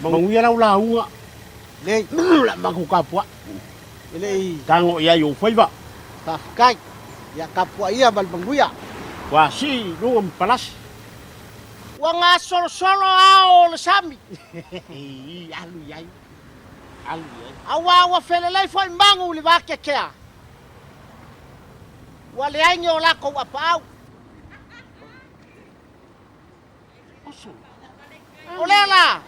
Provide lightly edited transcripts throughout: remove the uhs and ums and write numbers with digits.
manguia Lāuga. Le La makukapua. le Tango ia yo faiva. kai ya kapua ia bal manguia. Wa si lungam palas. Wa nga solo ao le sami. Alu yai. Alu yai. Awa felelei foi mangu le wake kea. Wa le ainge o lako wa pau. O lela.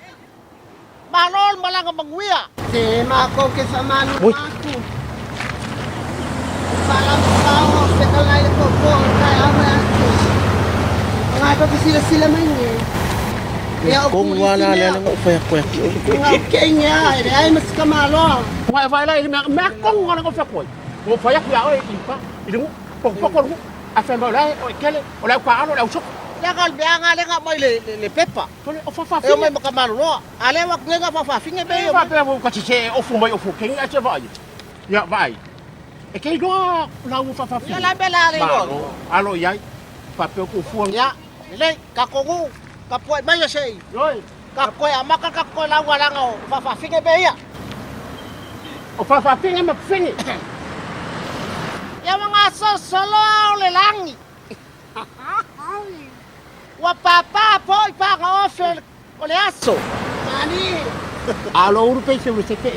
Malol malanga manguia. Te mako ke samanu Ui. aku. Salam kau sekalai ko ko kai ama aku. Ngai ko sila mainge. Ya Kung wala le lang fa ko. Ngai kenya ai mas kamalo. Wa vai lai me kong ngana ko fa ko. Mo fa ya ya oi impa. Idungu pokok ko. Afa mo lai o kele o lai kwa alo lai sok. Ya kal bianga le nga mai le pepa. O fa fa. E mai makamalo no. Ale wa nga fa finge be yo. Fa pe mo ka se o fu mai o fu king a se vai. Ya vai. E ke do la u fa fa. Ya la bela le no. Alo yai. Fa pe ko fu. Ya le ka kongu ka poi mai sei. Oi. Ka koe amaka ka koe la walanga o fa finge be ya. O fa fa pinga ma fingi. Ya mga solo le langi. Wa papa poi pa nga ofel o le aso. Ani Alo uru pe se se pe.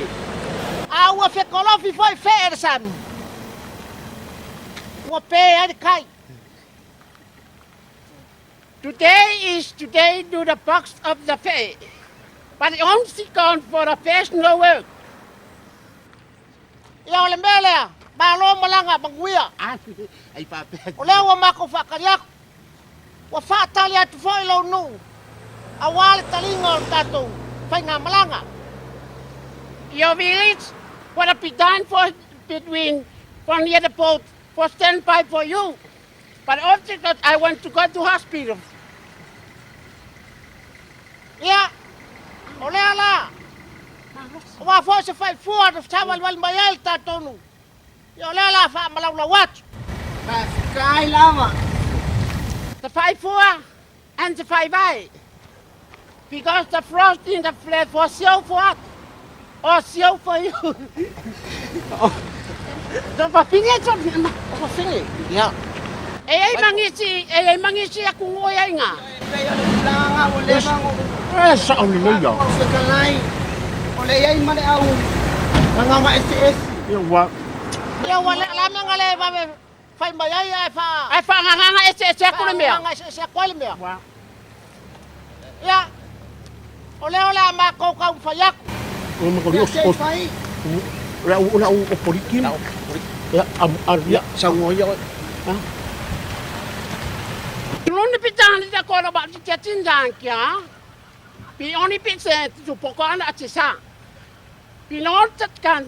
Awa fe kolofi foi fer sam. Wa pe ai kai. Today do the box of the pay. But it only gone for a personal work. Ya le mele ba lo malanga banguia. Ai pa pe. O le wa mako fa kariak. Wa fa tali atu foi lo nu. Awal talinga tato. Fai nga malanga. Your village, what have been done for between from near the boat for standby for you. But after that, I want to go to hospital. Ya. O le ala. Wa fo se fai fuar de chaval wal mayel tato nu. Ya le ala fa malau la wat. kai lama. The 5-4 and the 5-8. Because the frost in the flat was so for us. Or so for you. The papinga so O finge. Ya. mangisi aku ngoya nga. Kaya langa o le mango. Sa uli mo yo. Sekalai. Ole ai male au. Nga ma SS. Yo wa. Ya wala la ngale ba fai mayai ai fa. Ai fa nga ese ko le mea. Nga se ko le mea. Wa. Ya. Ole ma ko ka fayak. O mo ko Sei fai. Ula o polikin. Ya ya Sa ngoya. Tulungi pitang di ko ba ti tindan kya. Pi oni pitse tu pokon at sa. Pinontat kan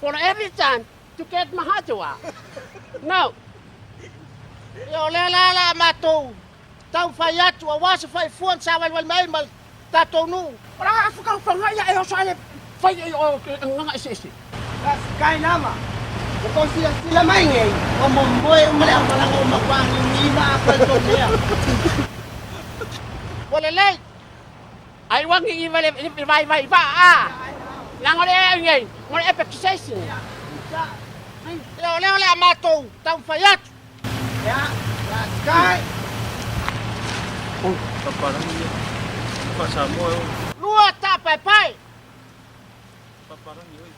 for every time to get mahadwa. No. Yo le la mato. Tau fayat wa was fai fuan sa wal mai mal tato nu. Ora afka fa nga ya sa le fai o nga ese. Kai nama. Ko sila mainge. O momboy male ang malango makwang ni ma apal to niya. Wala le. Ai wang i vai ba. Lang ore ngai, mo epekisation. Yo le mato. Tau fayat. Ya. Kai. Parang pasamo Lua ta pai. parang yun.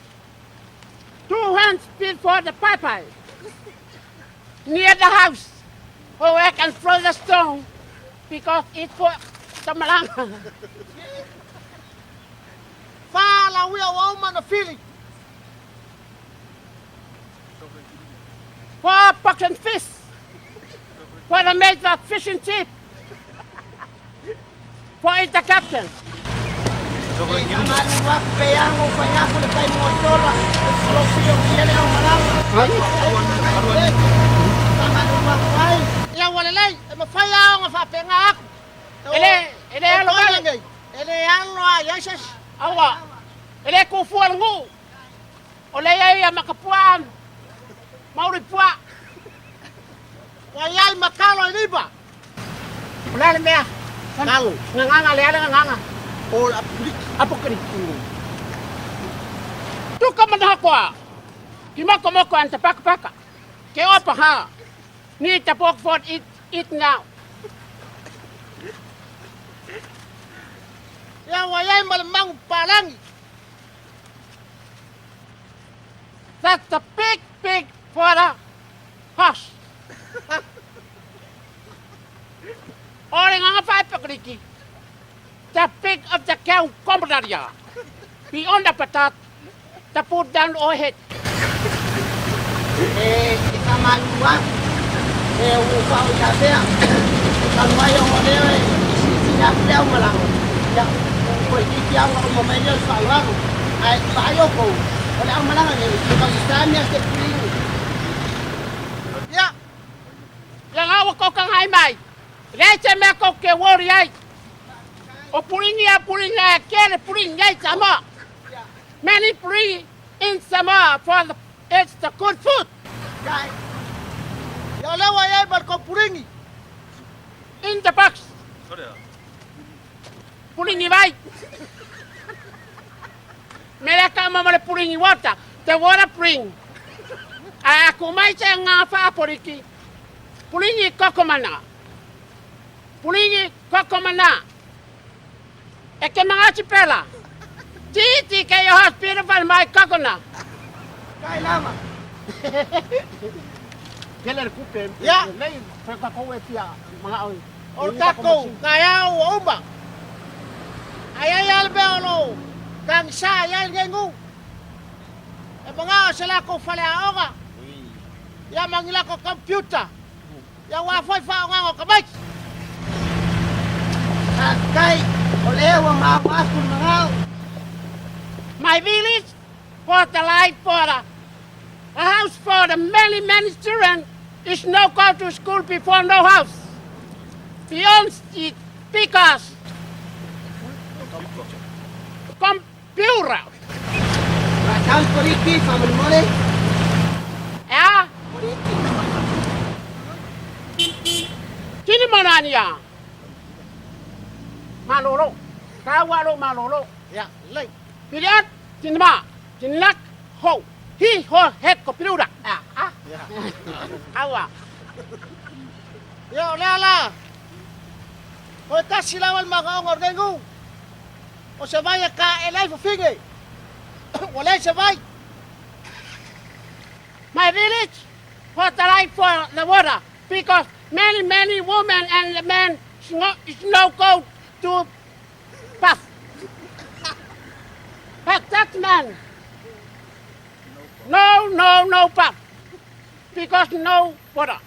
2 hands speed for the pipe. Near the house. Where I can throw the stone because it's for the malanga. Fa la wi o ma na fili. For pucks and fish. For the made of fish and chip. For it's the captain. Sobrang yun. Wak peyang o paya ko le kay mo tola. Solo siyo ele ang malango. Tama no makai. Ya wala le. Ma faya nga fa pengak. Ele alo ba? Ele ano yes. Awa. Ele ko fual ngu. Ole ay makapuan. Mauri pua. Wayal makalo liba. Wala na mea. Kalo. Nganga le ala nganga. O Apokriku. Tuka manahakwa. Kimoko moko ang tapaka-paka. Kaya opa ha. Ni tapok for it now. ya wayay malamang palang. That's the big for the horse. Orang ang papakriki. The pig of the cow commodaria. Beyond the patat, the put down overhead. Ika maluwag. Upa o sabea. Kalmayo mo niyo sinaplew mo lang. Kung ikiyaw ako mamayo sa alwaro. Ay payo ko. Wala ang malangan eh. Ikaw sa niya sa Pili. Ya, Yang awak ko kang haimay. Leche me ko ke warrior. O pulinya kere pulinya sama. Many puli in sama for the it's the good food. Kay, ya le wayay barko puringi. In the box. Sorry ah. Pulingi vai. Mereka mamale pulingi water. The water puling. Aku mai sa nga fa poriki. Pulingi kokomana. Pulingi kokomana. Eke mga chipela. Titi kayo hospital pa may kokona. kay lama. Keler kupe. Ya. Nei peka ko pia mga oy. O tako, kaya o umba. Ayayal beolo. Kang sa ayay gengu. E mga sila ko fale aoga. Ya mangila ko computer. Ya wifi fa nga ko kamay. Kay, olewa maapakul mga. My village for the light for a house for the many children is no go to school before no house. Beyond it because computer. Matang koriki family mole. Yeah? Kini mananya? Malolo. Kawalo malolo. Ya, lay. Pilihan, sinma, sinlak, ho. Hi, ho, het, computer. Ah. Ya. Awa. Ya, lala. O ta sila wal mga ongor gengu. O sabay ka elay fingi. Wala sabay. My village for the light for the water because many women and men is no go to bath. But that man, no bath because no water.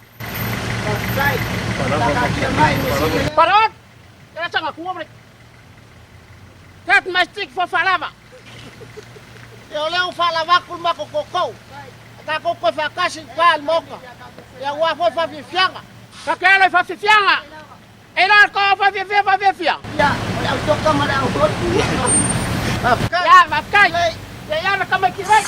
Kay, takakiyamay mo sige. Parot, kaya sa nga kumabalik. That my stick for falava. Ya ole fala wakul makokoko. Tako ko fa kasi pal moka. Ya wa fo fa fianga. Kakelo fa fifianga. Ela ko fa fifia. Ya, wala ang toka mala ang hot. Ya, mafkai. Ya na kama kirai.